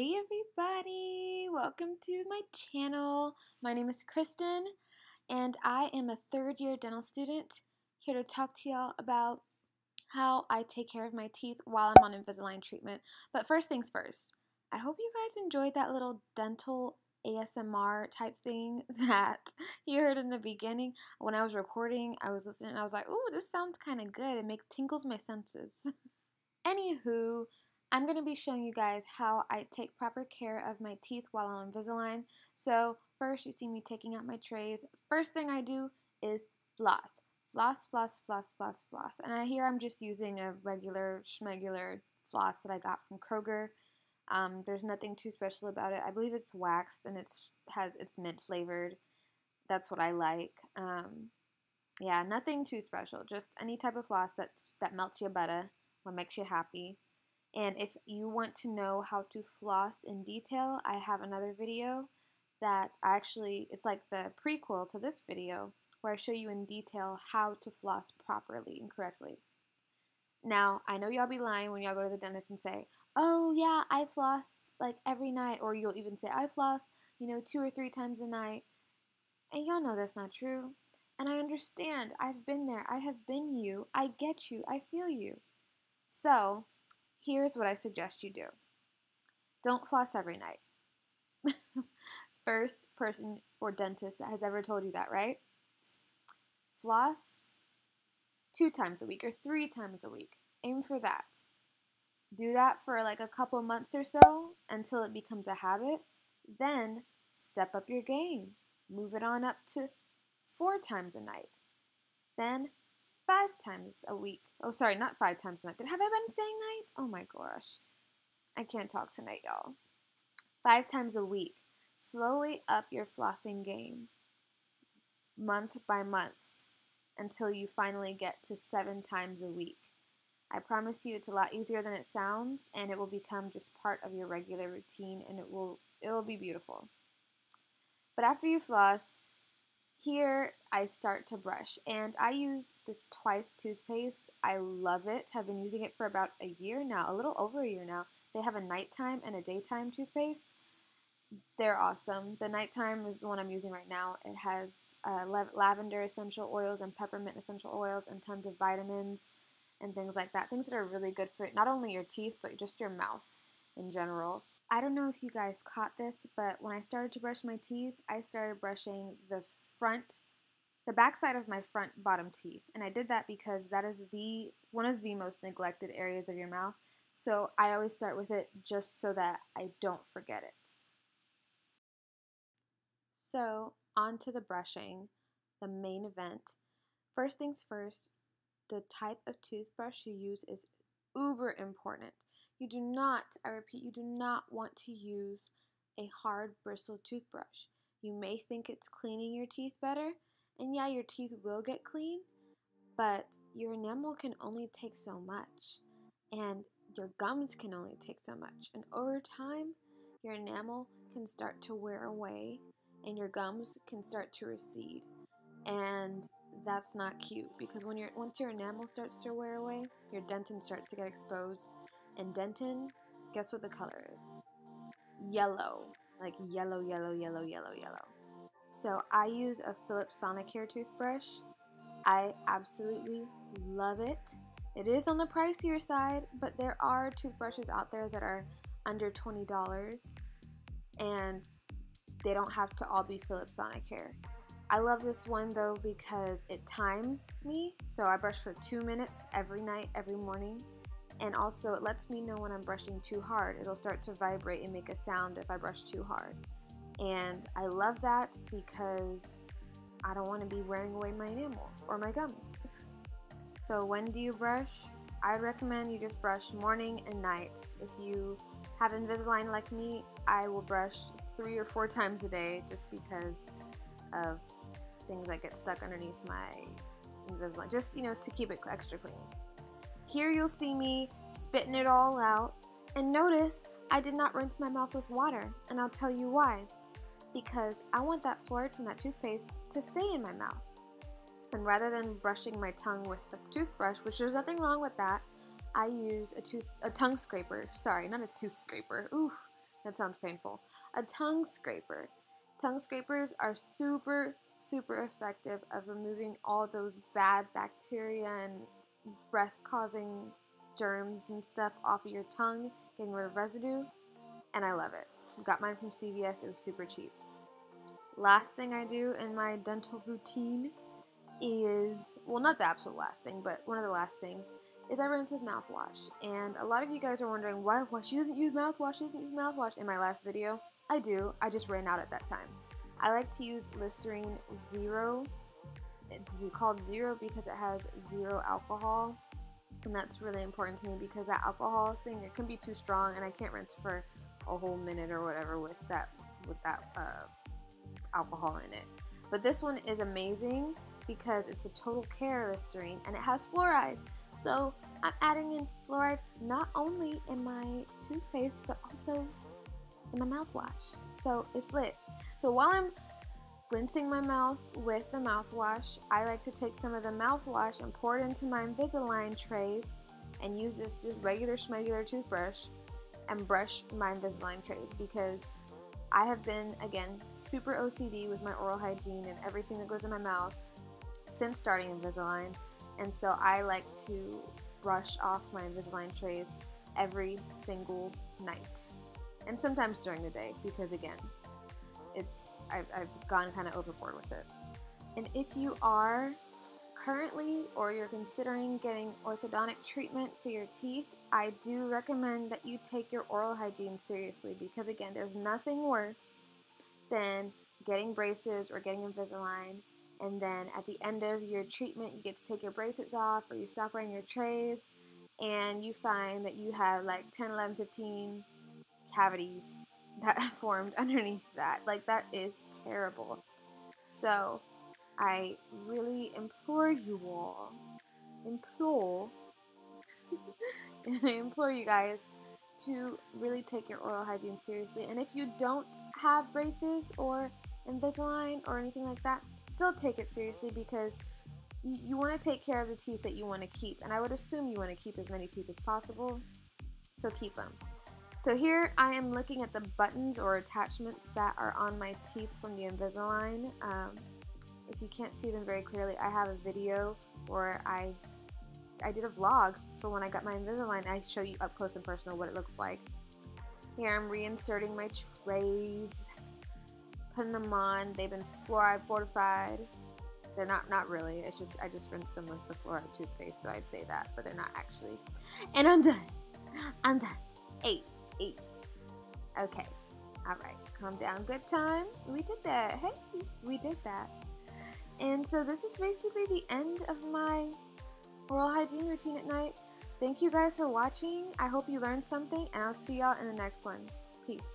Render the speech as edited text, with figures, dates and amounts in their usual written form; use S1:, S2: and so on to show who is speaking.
S1: Hey everybody, welcome to my channel. My name is Kristen and I am a third-year dental student here to talk to y'all about how I take care of my teeth while I'm on Invisalign treatment. But first things first, I hope you guys enjoyed that little dental ASMR type thing that you heard in the beginning. When I was recording, I was listening and I was like, ooh, this sounds kind of good. It tingles my senses. Anywho, I'm going to be showing you guys how I take proper care of my teeth while on Invisalign. So first you see me taking out my trays. First thing I do is floss. Floss, floss, floss, floss, floss. And I'm just using a regular schmegular floss that I got from Kroger. There's nothing too special about it. I believe it's waxed and it's mint flavored. That's what I like. Yeah, nothing too special. Just any type of floss that melts your butter, what makes you happy. And if you want to know how to floss in detail, I have another video that it's like the prequel to this video where I show you in detail how to floss properly and correctly. Now, I know y'all be lying when y'all go to the dentist and say, oh yeah, I floss like every night, or you'll even say, I floss, 2 or 3 times a night. And y'all know that's not true. And I understand. I've been there. I have been you. I get you. I feel you. So, here's what I suggest you do. Don't floss every night. First person or dentist that has ever told you that, right? Floss 2 times a week or 3 times a week. Aim for that. Do that for like a couple months or so until it becomes a habit. Then step up your game. Move it on up to 4 times a night. Then 5 times a week. Oh, sorry, not 5 times a night. Have I been saying night? Oh my gosh. I can't talk tonight, y'all. 5 times a week. Slowly up your flossing game. Month by month. Until you finally get to 7 times a week. I promise you it's a lot easier than it sounds, and it will become just part of your regular routine, and it'll be beautiful. But after you floss, here I start to brush, and I use this Twice toothpaste. I love it. Have been using it for about a year now, a little over a year now. They have a nighttime and a daytime toothpaste. They're awesome. The nighttime is the one I'm using right now. It has lavender essential oils and peppermint essential oils and tons of vitamins and things like that. Things that are really good for not only your teeth, but just your mouth in general. I don't know if you guys caught this, but when I started to brush my teeth, I started brushing the back side of my front bottom teeth. And I did that because that is one of the most neglected areas of your mouth. So I always start with it just so that I don't forget it. So on to the brushing, the main event. First things first, the type of toothbrush you use is uber important. You do not, I repeat, you do not want to use a hard bristle toothbrush. You may think it's cleaning your teeth better, and yeah, your teeth will get clean, but your enamel can only take so much, and your gums can only take so much, and over time, your enamel can start to wear away, and your gums can start to recede, and that's not cute, because once your enamel starts to wear away, your dentin starts to get exposed, and dentin, guess what the color is? Yellow. Like yellow, yellow, yellow, yellow, yellow. So I use a Philips Sonicare toothbrush. I absolutely love it. It is on the pricier side, but there are toothbrushes out there that are under $20, and they don't have to all be Philips Sonicare. I love this one though because it times me, so I brush for 2 minutes every night, every morning, and also it lets me know when I'm brushing too hard. It'll start to vibrate and make a sound if I brush too hard, and I love that because I don't want to be wearing away my enamel or my gums. So when do you brush? I recommend you just brush morning and night. If you have Invisalign like me, I will brush 3 or 4 times a day just because of things that get stuck underneath my Invisalign, just to keep it extra clean. Here you'll see me spitting it all out, and notice I did not rinse my mouth with water, and I'll tell you why. Because I want that fluoride from that toothpaste to stay in my mouth. And rather than brushing my tongue with the toothbrush, which there's nothing wrong with that, I use a tongue scraper. Sorry, not a tooth scraper. Oof, That sounds painful. A tongue scraper. Tongue scrapers are super, super effective of removing all those bad bacteria and breath-causing germs and stuff off of your tongue, getting rid of residue, and I love it. Got mine from CVS. It was super cheap. Last thing I do in my dental routine is, well, not the absolute last thing, but one of the last things is I rinse with mouthwash. And a lot of you guys are wondering why she doesn't use mouthwash. She doesn't use mouthwash. In my last video, I do. I just ran out at that time. I like to use Listerine Zero. It's called Zero because it has zero alcohol, and that's really important to me because that alcohol thing, it can be too strong, and I can't rinse for a whole minute or whatever with that alcohol in it. But this one is amazing because it's a total care Listerine and it has fluoride. So I'm adding in fluoride not only in my toothpaste but also in my mouthwash. So it's lit. So while I'm rinsing my mouth with the mouthwash, I like to take some of the mouthwash and pour it into my Invisalign trays and use this just regular schmegular toothbrush and brush my Invisalign trays because I have been, again, super OCD with my oral hygiene and everything that goes in my mouth since starting Invisalign, and so I like to brush off my Invisalign trays every single night, and sometimes during the day because, again, I've gone kind of overboard with it. And if you are currently or you're considering getting orthodontic treatment for your teeth, I do recommend that you take your oral hygiene seriously because, again, there's nothing worse than getting braces or getting Invisalign, and then at the end of your treatment you get to take your braces off or you stop wearing your trays and you find that you have like 10, 11, 15 cavities that formed underneath that. Like, that is terrible. So I really implore you all, I implore you guys to really take your oral hygiene seriously. And if you don't have braces or Invisalign or anything like that, still take it seriously because you want to take care of the teeth that you want to keep. And I would assume you want to keep as many teeth as possible, so keep them. So here I am looking at the buttons or attachments that are on my teeth from the Invisalign. If you can't see them very clearly, I have a video where I did a vlog for when I got my Invisalign. I show you up close and personal what it looks like. Here I'm reinserting my trays, putting them on. They've been fluoride fortified. They're not really. It's just I just rinsed them with the fluoride toothpaste, so I'd say that, but they're not actually. And I'm done. I'm done. 8. Okay. All right. Calm down. Good time. We did that. Hey, we did that. And so this is basically the end of my oral hygiene routine at night. Thank you guys for watching. I hope you learned something, and I'll see y'all in the next one. Peace.